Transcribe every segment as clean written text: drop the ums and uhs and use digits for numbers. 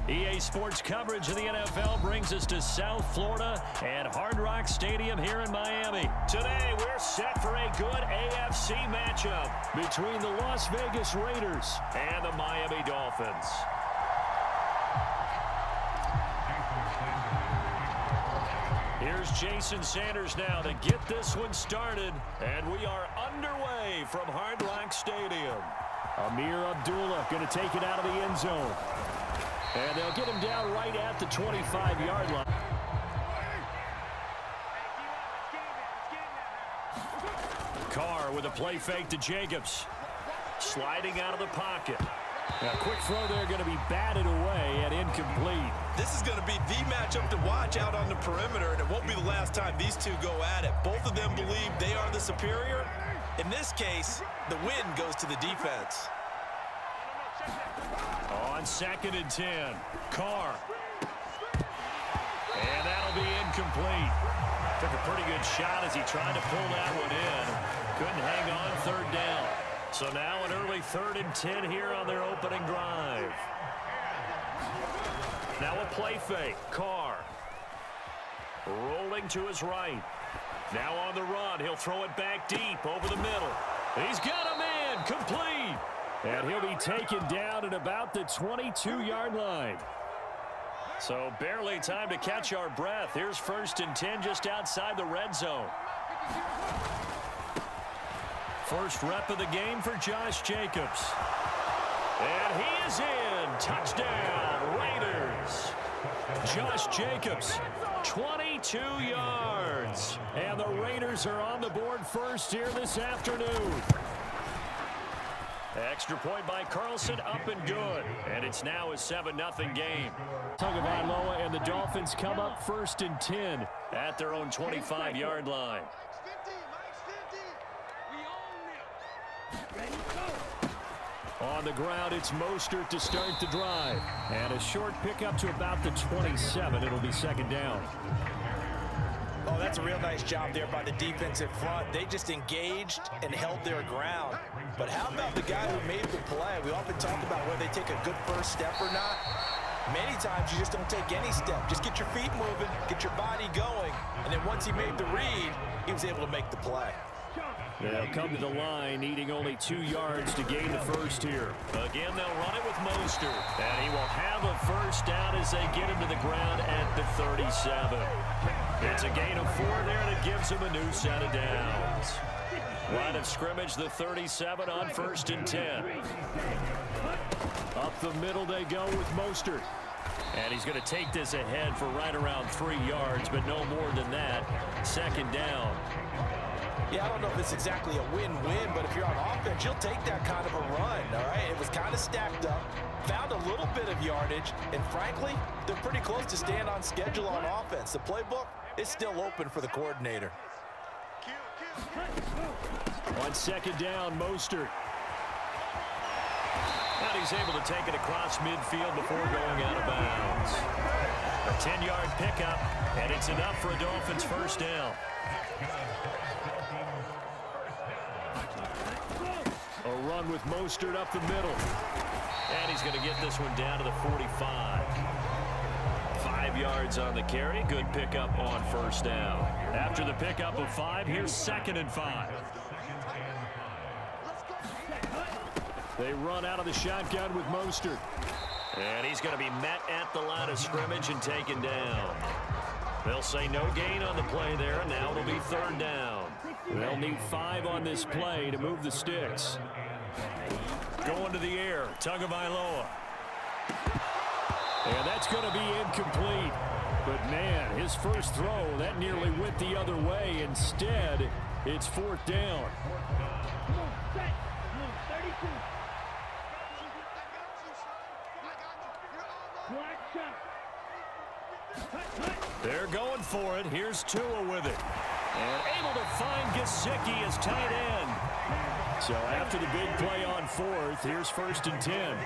EA Sports coverage of the NFL brings us to South Florida at Hard Rock Stadium here in Miami. Today, we're set for a good AFC matchup between the Las Vegas Raiders and the Miami Dolphins. Here's Jason Sanders now to get this one started, and we are underway from Hard Rock Stadium. Amir Abdullah going to take it out of the end zone. And they'll get him down right at the 25-yard line. Carr with a play fake to Jacobs. Sliding out of the pocket. Now, quick throw there going to be batted away and incomplete. This is going to be the matchup to watch out on the perimeter, and it won't be the last time these two go at it. Both of them believe they are the superior. In this case, the win goes to the defense. On 2nd and 10, Carr. And that'll be incomplete. Took a pretty good shot as he tried to pull that one in. Couldn't hang on 3rd down. So now an early 3rd and 10 here on their opening drive. Now a play fake. Carr. Rolling to his right. Now on the run. He'll throw it back deep over the middle. He's got him in. Complete. And he'll be taken down at about the 22-yard line. So barely time to catch our breath. Here's 1st and 10 just outside the red zone. First rep of the game for Josh Jacobs. And he is in. Touchdown, Raiders. Josh Jacobs, 22 yards. And the Raiders are on the board first here this afternoon. Extra point by Carlson, up and good. And it's now a 7-0 game. Tagovailoa and the Dolphins come up 1st and 10 at their own 25-yard line. On the ground, it's Mostert to start the drive. And a short pickup to about the 27. It'll be 2nd down. Oh, that's a real nice job there by the defensive front. They just engaged and held their ground. But how about the guy who made the play? We often talk about whether they take a good first step or not. Many times you just don't take any step. Just get your feet moving, get your body going. And then once he made the read, he was able to make the play. They'll come to the line, needing only 2 yards to gain the first here. Again, they'll run it with Mostert. And he will have a first down as they get him to the ground at the 37. It's a gain of 4 there that gives him a new set of downs. Line of scrimmage, the 37 on 1st and 10. Up the middle they go with Mostert. And he's going to take this ahead for right around 3 yards, but no more than that. 2nd down. Yeah, I don't know if it's exactly a win-win, but if you're on offense, you'll take that kind of a run, all right? It was kind of stacked up, found a little bit of yardage, and frankly, they're pretty close to staying on schedule on offense. The playbook is still open for the coordinator. On 2nd down, Mostert. And he's able to take it across midfield before going out of bounds. A 10-yard pickup, and it's enough for a Dolphins first down. A run with Mostert up the middle. And he's going to get this one down to the 45. 5 yards on the carry. Good pickup on first down. After the pickup of 5, here's 2nd and 5. They run out of the shotgun with Mostert. And he's going to be met at the line of scrimmage and taken down. They'll say no gain on the play there, and now it'll be 3rd down. They'll need 5 on this play to move the sticks. Going to the air, Tagovailoa. And that's going to be incomplete. But, man, his first throw, that nearly went the other way. Instead, it's 4th down. They're going for it. Here's Tua with it. And able to find Gesicki as tight end. So after the big play on 4th, here's 1st and 10.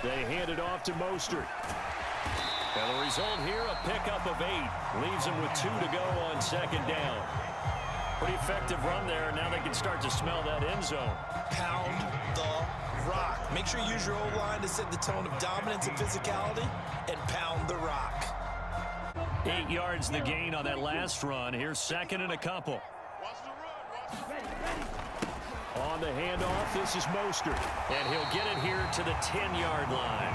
They hand it off to Mostert. And the result here, a pickup of 8. Leaves him with 2 to go on 2nd down. Pretty effective run there. Now they can start to smell that end zone. Pound the rock. Make sure you use your O-line to set the tone of dominance and physicality and pound the rock. 8 yards the gain on that last run. Here's second and a couple. On the handoff, this is Mostert. And he'll get it here to the 10-yard line.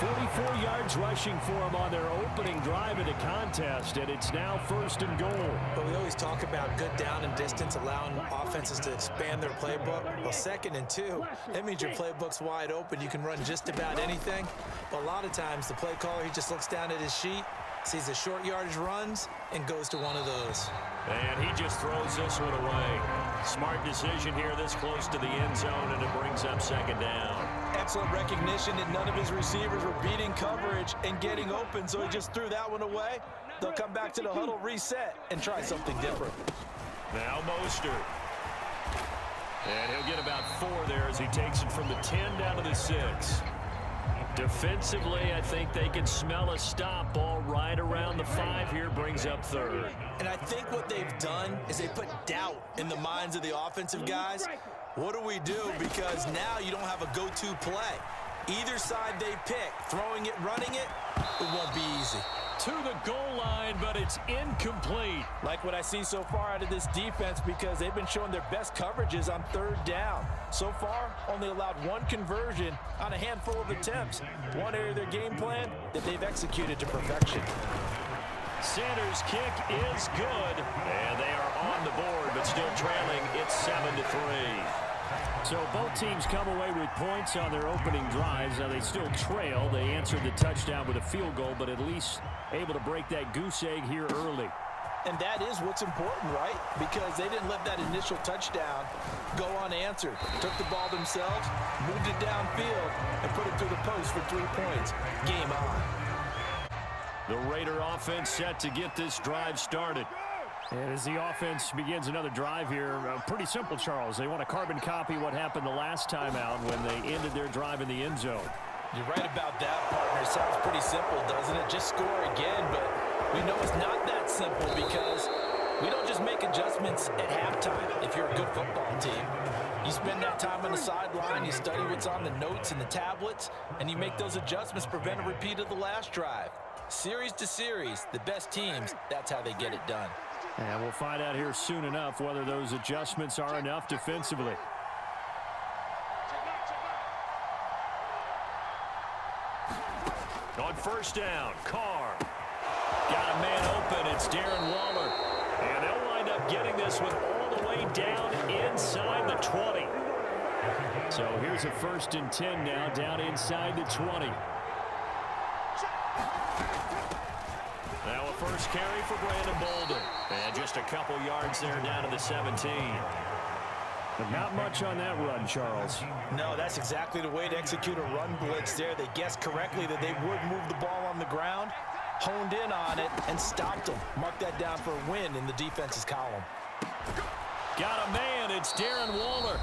44 yards rushing for him on their opening drive of the contest, and it's now first and goal. But we always talk about good down and distance, allowing offenses to expand their playbook. Well, second and 2, that means your playbook's wide open. You can run just about anything. But a lot of times, the play caller, he just looks down at his sheet, sees the short yardage runs, and goes to one of those. And he just throws this one away. Smart decision here this close to the end zone, and it brings up second down. Excellent recognition that none of his receivers were beating coverage and getting open, so he just threw that one away. They'll come back to the huddle, reset, and try something different. Now Mostert. And he'll get about 4 there as he takes it from the 10 down to the 6. Defensively, I think they can smell a stop ball right around the 5 here, brings up third. And I think what they've done is they put doubt in the minds of the offensive guys. What do we do? Because now you don't have a go-to play. Either side they pick, throwing it, running it, it won't be easy. To the goal line, but it's incomplete. Like what I see so far out of this defense, because they've been showing their best coverages on third down. So far, only allowed 1 conversion on a handful of attempts. One area of their game plan that they've executed to perfection. Sanders' kick is good, and they are on the board, but still trailing. It's 7-3. So both teams come away with points on their opening drives. Now they still trail. They answered the touchdown with a field goal, but at least able to break that goose egg here early. And that is what's important, right? Because they didn't let that initial touchdown go unanswered. Took the ball themselves, moved it downfield, and put it through the post for 3 points. Game on. The Raider offense set to get this drive started. And as the offense begins another drive here, pretty simple, Charles. They want to carbon copy what happened the last time out when they ended their drive in the end zone. You're right about that, partner. Sounds pretty simple, doesn't it? Just score again, but we know it's not that simple because we don't just make adjustments at halftime if you're a good football team. You spend that time on the sideline, you study what's on the notes and the tablets, and you make those adjustments to prevent a repeat of the last drive. Series to series, the best teams, that's how they get it done. And we'll find out here soon enough whether those adjustments are enough defensively. On first down, Carr. Got a man open. It's Darren Waller. And they'll wind up getting this one all the way down inside the 20. So here's a 1st and 10 now, down inside the 20. Now a first carry for Brandon Bolden. And just a couple yards there down to the 17. But not much on that run, Charles. No, that's exactly the way to execute a run blitz there. They guessed correctly that they would move the ball on the ground, honed in on it, and stopped them. Mark that down for a win in the defense's column. Got a man. It's Darren Waller.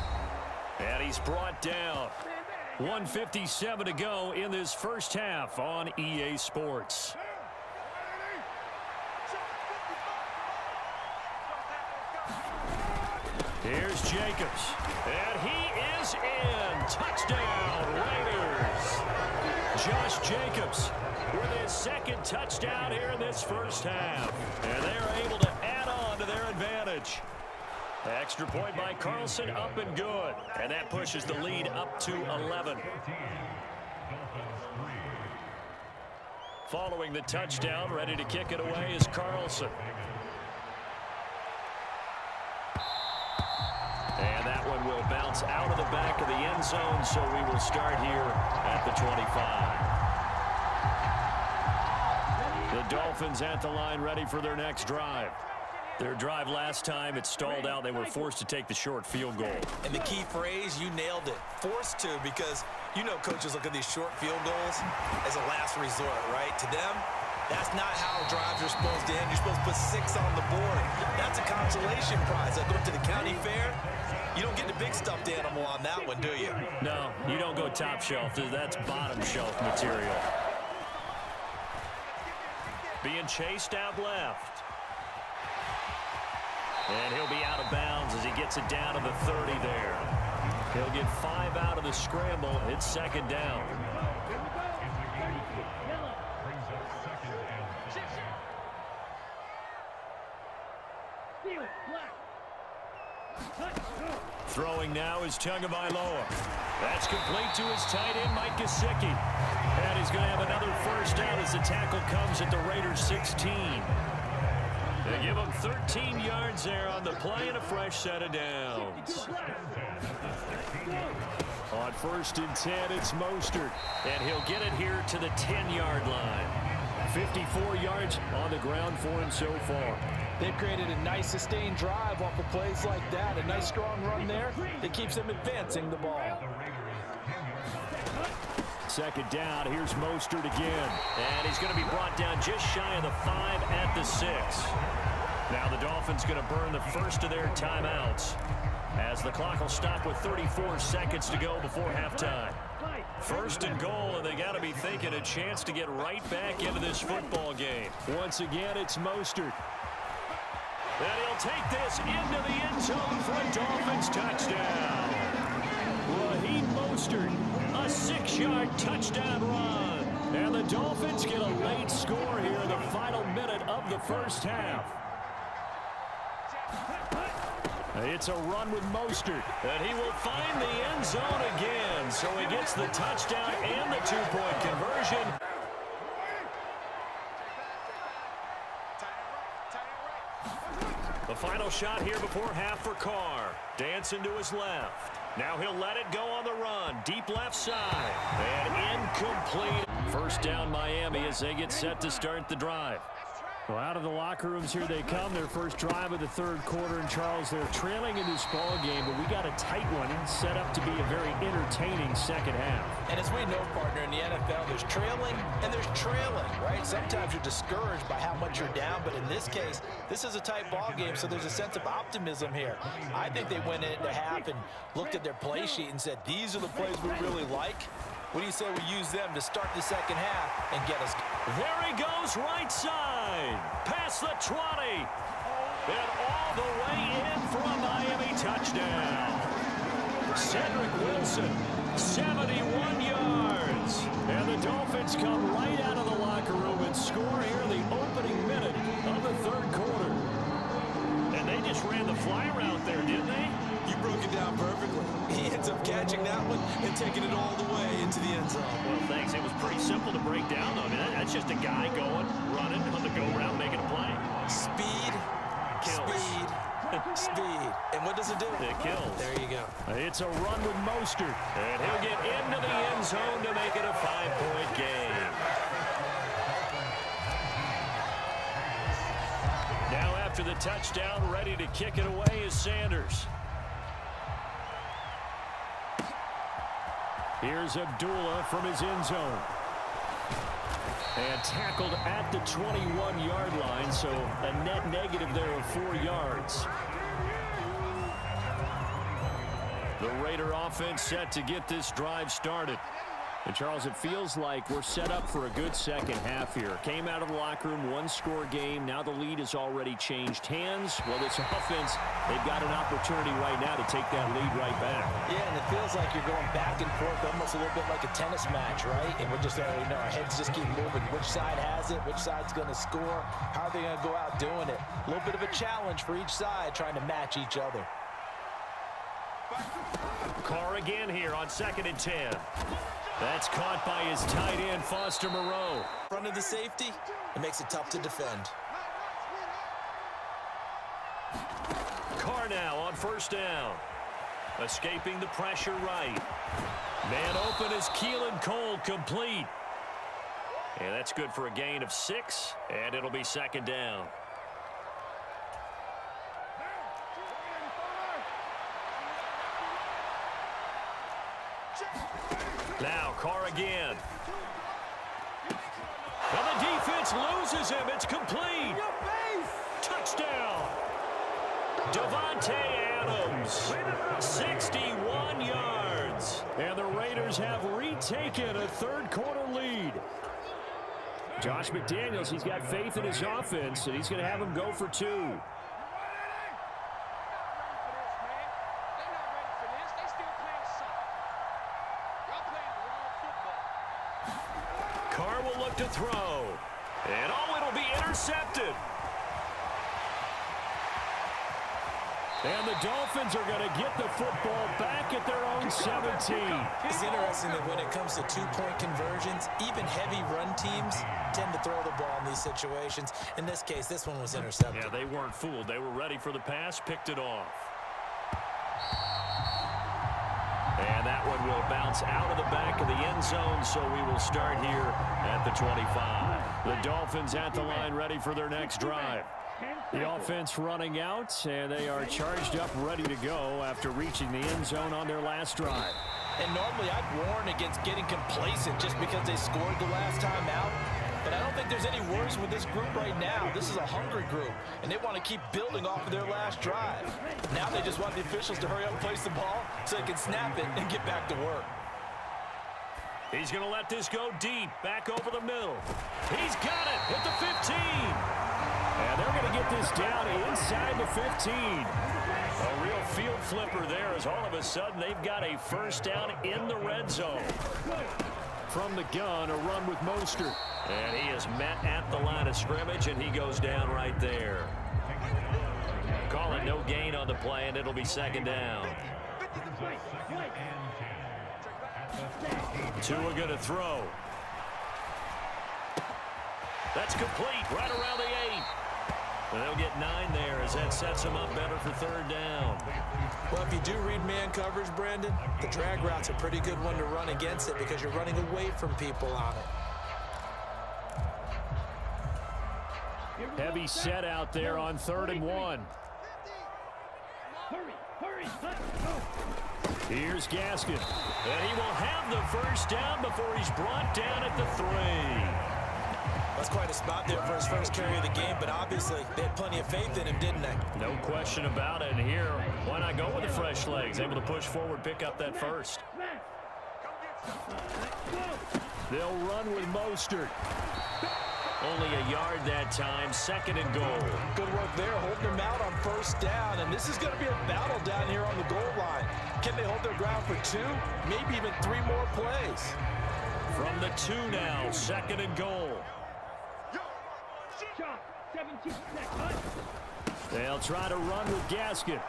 And he's brought down. 1:57 to go in this first half on EA Sports. Here's Jacobs, and he is in. Touchdown, Raiders. Josh Jacobs with his 2nd touchdown here in this first half. And they're able to add on to their advantage. Extra point by Carlson, up and good. And that pushes the lead up to 11. Following the touchdown, ready to kick it away is Carlson. And that one will bounce out of the back of the end zone, so we will start here at the 25. The Dolphins at the line, ready for their next drive. Their drive last time, it stalled out. They were forced to take the short field goal. And the key phrase, you nailed it. Forced to, because you know coaches look at these short field goals as a last resort, right? To them, that's not how drives are supposed to end. You're supposed to put 6 on the board. That's a consolation prize. I go to the county fair. You don't get the big stuffed animal on that one, do you? No, you don't go top shelf. That's bottom shelf material. Being chased out left. And he'll be out of bounds as he gets it down to the 30 there. He'll get 5 out of the scramble. It's second down. Throwing now is Tagovailoa. That's complete to his tight end, Mike Gesicki. And he's going to have another first down as the tackle comes at the Raiders' 16. They give him 13 yards there on the play and a fresh set of downs. On 1st and 10, it's Mostert. And he'll get it here to the 10-yard line. 54 yards on the ground for him so far. They've created a nice sustained drive off of plays like that. A nice strong run there that keeps them advancing the ball. Second down, here's Mostert again. And he's going to be brought down just shy of the 5 at the 6. Now the Dolphins going to burn the first of their timeouts as the clock will stop with 34 seconds to go before halftime. 1st and goal, and they got to be thinking a chance to get right back into this football game. Once again, it's Mostert. And he'll take this into the end zone for a Dolphins touchdown. Raheem Mostert, a 6-yard touchdown run. And the Dolphins get a late score here in the final minute of the first half. It's a run with Mostert, and he will find the end zone again. So he gets the touchdown and the 2-point conversion. The final shot here before half for Carr. Dancing to his left. Now he'll let it go on the run. Deep left side. And incomplete. First down Miami as they get set to start the drive. Well, out of the locker rooms here they come. Their first drive of the third quarter. And Charles, they're trailing in this ball game, but we got a tight one set up to be a very entertaining second half. And as we know, partner, in the NFL, there's trailing and there's trailing, right? Sometimes you're discouraged by how much you're down, but in this case, this is a tight ball game, so there's a sense of optimism here. I think they went into half and looked at their play sheet and said, these are the plays we really like. What do you say we use them to start the second half and get us? There he goes, right side. Past the 20. And all the way in for a Miami touchdown. Cedric Wilson, 71 yards. And the Dolphins come right out of the locker room and score here in the opening minute of the third quarter. And they just ran the fly route there, didn't they? You broke it down perfectly. He ends up catching that one and taking it all the way into the end zone. Well, thanks. It was pretty simple to break down, though. I mean, that's just a guy going, running on the go-route, making a play. Speed, Kills. speed, speed. And what does it do? It kills. There you go. It's a run with Mostert. And he'll get into the end zone to make it a 5-point game. Now after the touchdown, ready to kick it away is Sanders. Here's Abdullah from his end zone. And tackled at the 21-yard line, so a net negative there of 4 yards. The Raider offense set to get this drive started. And Charles, it feels like we're set up for a good second half here. Came out of the locker room, one-score game. Now the lead has already changed hands. Well, this offense, they've got an opportunity right now to take that lead right back. Yeah, and it feels like you're going back and forth almost a little bit like a tennis match, right? And we're just, our heads just keep moving. Which side has it? Which side's going to score? How are they going to go out doing it? A little bit of a challenge for each side trying to match each other. Carr again here on 2nd and 10. That's caught by his tight end, Foster Moreau. Front of the safety, it makes it tough to defend. Carr now on 1st down. Escaping the pressure right. Man open is Keelan Cole, complete. And that's good for a gain of 6, and it'll be 2nd down. Now Carr again. And the defense loses him. It's complete. Touchdown. Davante Adams. 61 yards. And the Raiders have retaken a third quarter lead. Josh McDaniels, he's got faith in his offense, and he's going to have him go for 2. Carr will look to throw. And it'll be intercepted. And the Dolphins are going to get the football back at their own 17. It's interesting that when it comes to two-point conversions, even heavy run teams tend to throw the ball in these situations. In this case, this one was intercepted. Yeah, they weren't fooled. They were ready for the pass, picked it off. And that one will bounce out of the back of the end zone, so we will start here at the 25. The Dolphins at the line ready for their next drive. The offense running out, and they are charged up, ready to go after reaching the end zone on their last drive. And normally I'd warn against getting complacent just because they scored the last time out. But I don't think there's any worries with this group right now. This is a hungry group, and they want to keep building off of their last drive. Now they just want the officials to hurry up and place the ball so they can snap it and get back to work. He's going to let this go deep, back over the middle. He's got it at the 15. And they're going to get this down inside the 15. A real field flipper there as all of a sudden they've got a first down in the red zone. From the gun, a run with Mostert. And he is met at the line of scrimmage, and he goes down right there. Call it no gain on the play, and it'll be second down. Tua going to throw. That's complete right around the 8. And they'll get 9 there as that sets them up better for third down. Well, if you do read man coverage, Brandon, the drag route's a pretty good one to run against it because you're running away from people on it. Heavy set out there on 3rd and 1. Here's Gaskin. And he will have the first down before he's brought down at the 3. That's quite a spot there for his first carry of the game, but obviously they had plenty of faith in him, didn't they? No question about it. And here, why not go with the fresh legs? Able to push forward, pick up that first. They'll run with Mostert. Only a yard that time, 2nd and goal. Good work there, holding them out on first down, and this is going to be a battle down here on the goal line. Can they hold their ground for 2, maybe even 3 more plays? From the 2 now, 2nd and goal. They'll try to run with Gaskin.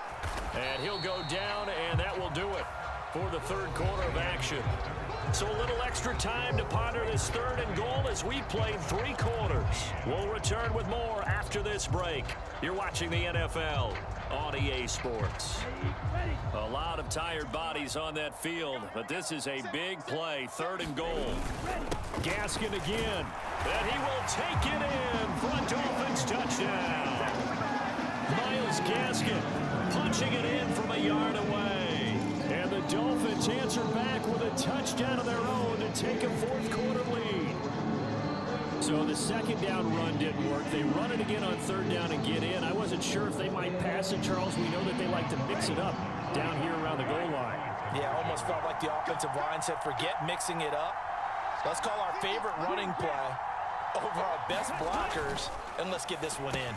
And he'll go down, and that will do it for the 3rd quarter of action. So a little extra time to ponder this 3rd and goal as we played 3 quarters. We'll return with more after this break. You're watching the NFL on EA Sports. A lot of tired bodies on that field, but this is a big play, 3rd and goal. Gaskin again, and he will take it in for a Dolphins touchdown. Myles Gaskin punching it in from a yard away. And the Dolphins answer back with a touchdown of their own to take a 4th quarter lead. So the 2nd down run didn't work. They run it again on 3rd down and get in. I wasn't sure if they might pass it, Charles. We know that they like to mix it up down here around the goal line. Yeah, almost felt like the offensive line said, forget mixing it up. Let's call our favorite running play over our best blockers, and let's get this one in.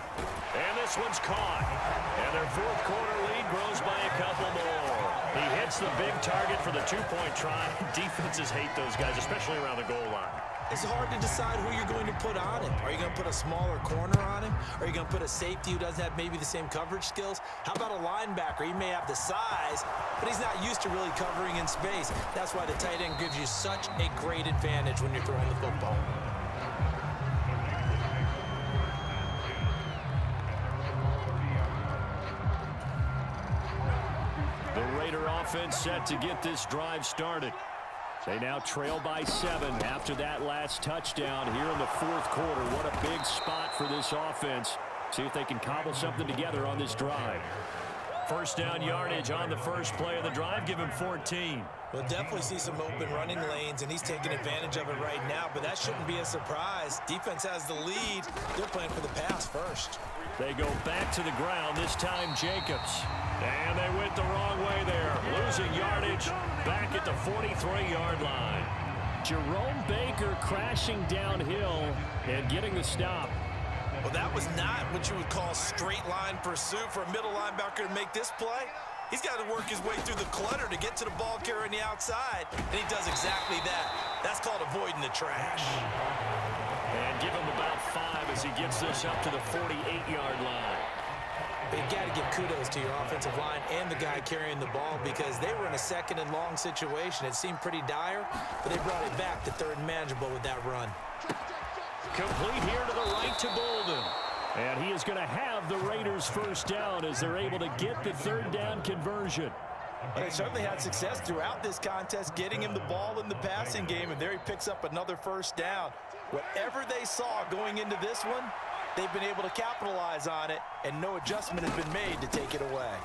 And this one's caught. And their 4th quarter lead grows by a couple more. He hits the big target for the 2-point try. Defenses hate those guys, especially around the goal line. It's hard to decide who you're going to put on him. Are you going to put a smaller corner on him? Are you going to put a safety who doesn't have maybe the same coverage skills? How about a linebacker? He may have the size, but he's not used to really covering in space. That's why the tight end gives you such a great advantage when you're throwing the football. The Raider offense set to get this drive started. They now trail by 7 after that last touchdown here in the 4th quarter. What a big spot for this offense. See if they can cobble something together on this drive. First down yardage on the first play of the drive. Give him 14. We'll definitely see some open running lanes, and he's taking advantage of it right now, but that shouldn't be a surprise. Defense has the lead. They're playing for the pass first. They go back to the ground, this time Jacobs. And they went the wrong way there. Losing yardage back at the 43-yard line. Jerome Baker crashing downhill and getting the stop. Well, that was not what you would call straight line pursuit for a middle linebacker to make this play. He's got to work his way through the clutter to get to the ball carrier on the outside, and he does exactly that. That's called avoiding the trash. And give him about 5 as he gets this up to the 48-yard line. But you got to give kudos to your offensive line and the guy carrying the ball because they were in a second and long situation. It seemed pretty dire, but they brought it back to third and manageable with that run. Complete here to the right to Bolden. And he is going to have the Raiders first down as they're able to get the third down conversion. They certainly had success throughout this contest, getting him the ball in the passing game, and there he picks up another first down. Whatever they saw going into this one, they've been able to capitalize on it, and no adjustment has been made to take it away.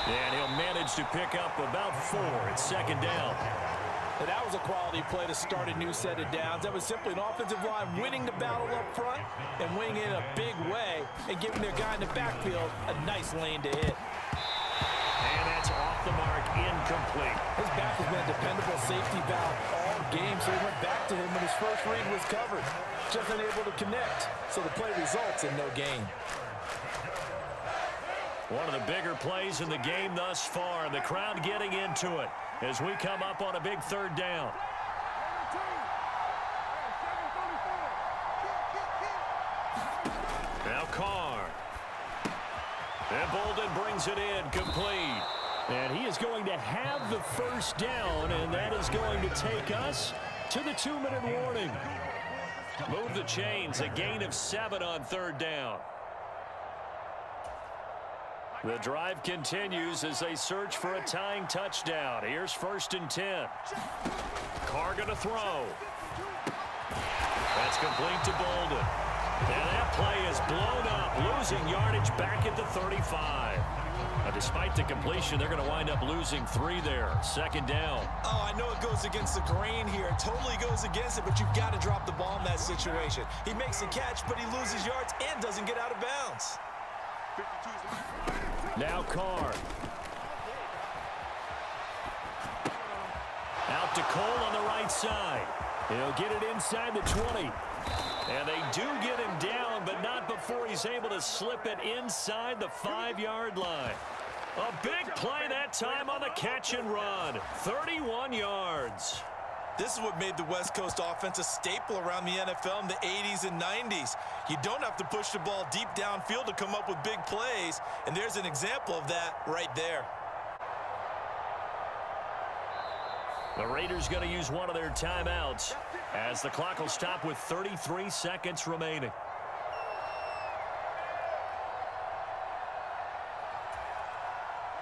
And he'll manage to pick up about 4 at second down. And that was a quality play to start a new set of downs. That was simply an offensive line winning the battle up front and winning it in a big way and giving their guy in the backfield a nice lane to hit. And that's off the mark, incomplete. His back has been a dependable safety valve all game, so he went back to him when his first read was covered. Just unable to connect, so the play results in no gain. One of the bigger plays in the game thus far, and the crowd getting into it as we come up on a big third down. Now Carr. And Bolden brings it in, complete. And he is going to have the first down, and that is going to take us to the 2-minute warning. Move the chains, a gain of 7 on third down. The drive continues as they search for a tying touchdown. Here's 1st and 10. Carr going to throw. That's complete to Bolden. And that play is blown up, losing yardage back at the 35. Despite the completion, they're going to wind up losing 3 there. Second down. Oh, I know it goes against the grain here. It totally goes against it, but you've got to drop the ball in that situation. He makes a catch, but he loses yards and doesn't get out of bounds. Now Carr. Out to Cole on the right side. He'll get it inside the 20. And they do get him down, but not before he's able to slip it inside the 5-yard line. A big play that time on the catch and run. 31 yards. This is what made the West Coast offense a staple around the NFL in the 80s and 90s. You don't have to push the ball deep downfield to come up with big plays, and there's an example of that right there. The Raiders going to use one of their timeouts as the clock will stop with 33 seconds remaining.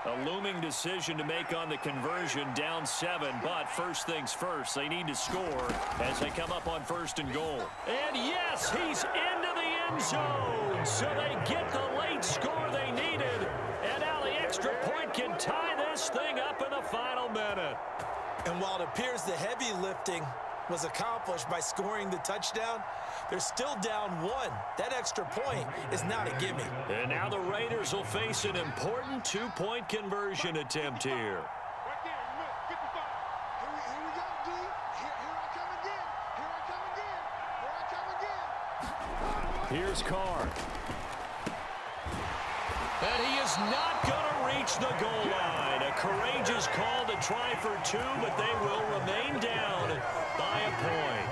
A looming decision to make on the conversion, down 7, but first things first, they need to score as they come up on 1st and goal. And yes, he's into the end zone, so they get the late score they needed, and now the extra point can tie this thing up in the final minute. And while it appears the heavy lifting was accomplished by scoring the touchdown, they're still down 1. That extra point is not a gimme. And now the Raiders will face an important 2-point conversion attempt here. Right there, look, get the ball. Here we go, D. Here I come again. Here I come again. Here I come again. Here's Carr. And he is not going to reach the goal line. A courageous call to try for 2, but they will remain down by a point.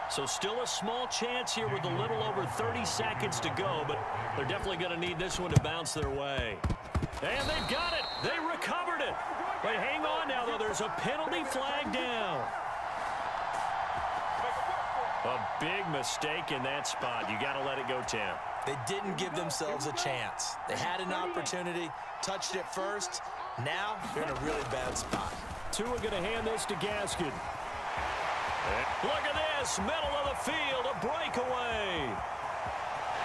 So still a small chance here with a little over 30 seconds to go, but they're definitely going to need this one to bounce their way. And they've got it. They recovered it. But hang on now, though. There's a penalty flag down. A big mistake in that spot. You got to let it go, Tim. They didn't give themselves a chance. They had an opportunity, touched it first. Now they're in a really bad spot. Tua going to hand this to Gaskin. Look at this, middle of the field, a breakaway.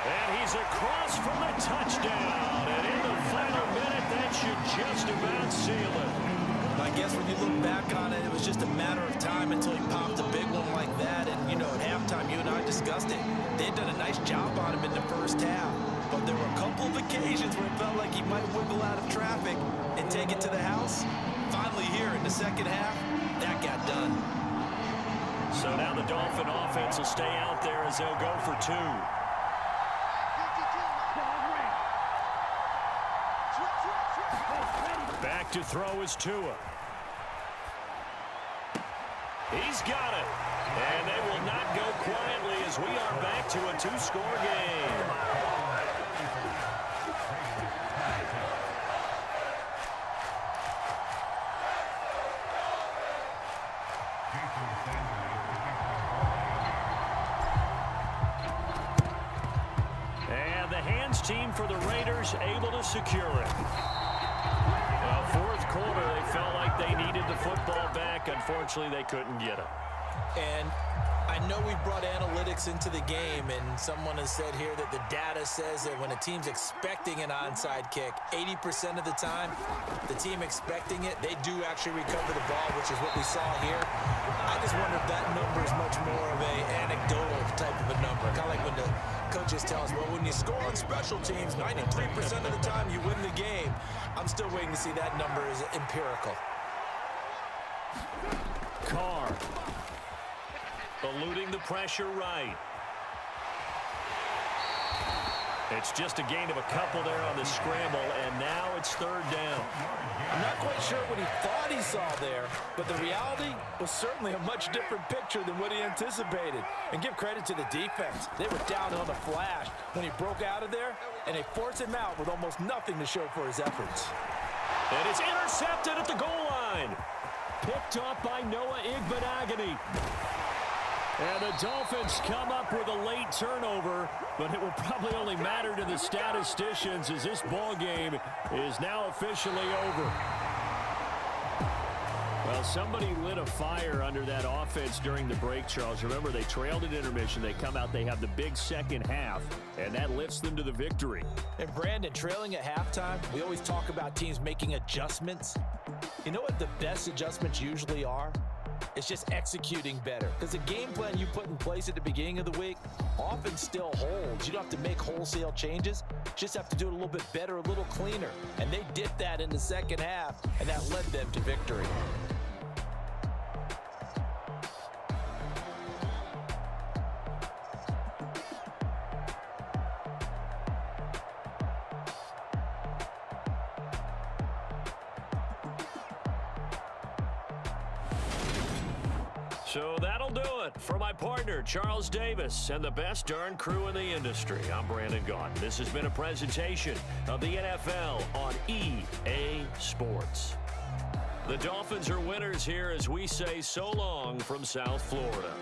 And he's across from the touchdown. And in the final minute, that should just about seal it. I guess when you look back on it, it was just a matter of time until he popped a big one like that. And, you know, at halftime, you and I discussed it. They'd done a nice job on him in the first half. But there were a couple of occasions where it felt like he might wiggle out of traffic and take it to the house. Finally here in the second half, that got done. So now the Dolphin offense will stay out there as they'll go for 2. Back Back to throw is Tua. He's got it. And they will not go quietly as we are back to a two-score game. And the hands team for the Raiders able to secure it. Well, fourth quarter, they felt like they needed the football back. Unfortunately, they couldn't get it. And I know we've brought analytics into the game, and someone has said here that the data says that when a team's expecting an onside kick, 80% of the time, the team expecting it, they do actually recover the ball, which is what we saw here. I just wonder if that number is much more of an anecdotal type of a number. Kind of like when the coaches tell us, well, when you score on special teams, 93% of the time you win the game. I'm still waiting to see that number is empirical. Carr. Eluding the pressure right. It's just a gain of a couple there on the scramble, and now it's third down. I'm not quite sure what he thought he saw there, but the reality was certainly a much different picture than what he anticipated. And give credit to the defense. They were down on the flash when he broke out of there, and they forced him out with almost nothing to show for his efforts. And it's intercepted at the goal line. Picked off by Noah Igbenogany. And the Dolphins come up with a late turnover, but it will probably only matter to the statisticians as this ball game is now officially over. Well, somebody lit a fire under that offense during the break, Charles. Remember, they trailed at intermission. They come out, they have the big second half, and that lifts them to the victory. And Brandon, trailing at halftime, we always talk about teams making adjustments. You know what the best adjustments usually are? It's just executing better. Because the game plan you put in place at the beginning of the week often still holds. You don't have to make wholesale changes. You just have to do it a little bit better, a little cleaner. And they did that in the second half, and that led them to victory. So that'll do it for my partner, Charles Davis, and the best darn crew in the industry. I'm Brandon Gaudin. This has been a presentation of the NFL on EA Sports. The Dolphins are winners here as we say so long from South Florida.